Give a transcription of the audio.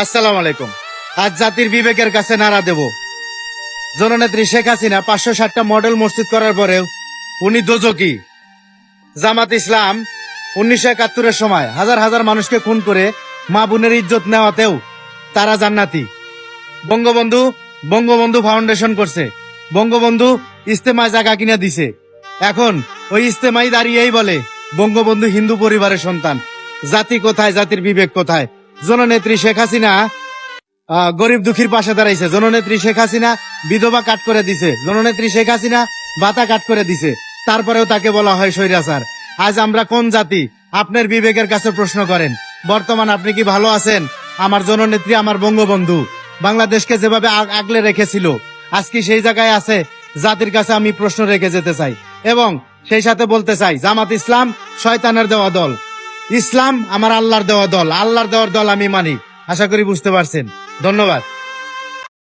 আসসালামু আলাইকুম। আজ জাতির বিবেকের কাছে নাড়া দেব। জননেত্রী শেখ হাসিনা 560টা মডেল মসজিদ করার পরেও উনি দোজকি। জামাত ইসলাম 1971-এর সময় হাজার হাজার মানুষকে খুন করে মা বোনের ইজ্জত নেওয়াতেও তারা জান্নাতি। বঙ্গবন্ধু বঙ্গবন্ধু ফাউন্ডেশন করছে, বঙ্গবন্ধু ইস্তেমায় জায়গা কিনে দিছে। এখন ওই ইস্তেমাই দাঁড়িয়েই বলে বঙ্গবন্ধু হিন্দু পরিবারের সন্তান। জাতি কোথায়, জাতির বিবেক কোথায়? জননেত্রী শেখ হাসিনা গরিব দুঃখীর পাশে দাঁড়াইছে। জননেত্রী শেখ হাসিনা বিধবা কাট করে দিছে। জননেত্রী শেখ হাসিনা ভাতা কাট করে দিছে। তারপরেও তাকে বলা হয় স্বৈরাচার। আজ আমরা কোন জাতি? আপনার বিবেকের কাছে প্রশ্ন করেন। বর্তমান আপনি কি ভালো আছেন? আমার জননেত্রী, আমার বঙ্গবন্ধু বাংলাদেশকে যেভাবে আগলে রেখেছিল, আজ কি সেই জায়গায় আছে? জাতির কাছে আমি প্রশ্ন রেখে যেতে চাই এবং সেই সাথে বলতে চাই, জামাত ইসলাম শয়তানের দেওয়া দল, ইসলাম আমার আল্লাহর দেওয়া দল। আল্লাহর দেওয়ার দল আমি মানি। আশা করি বুঝতে পারছেন। ধন্যবাদ।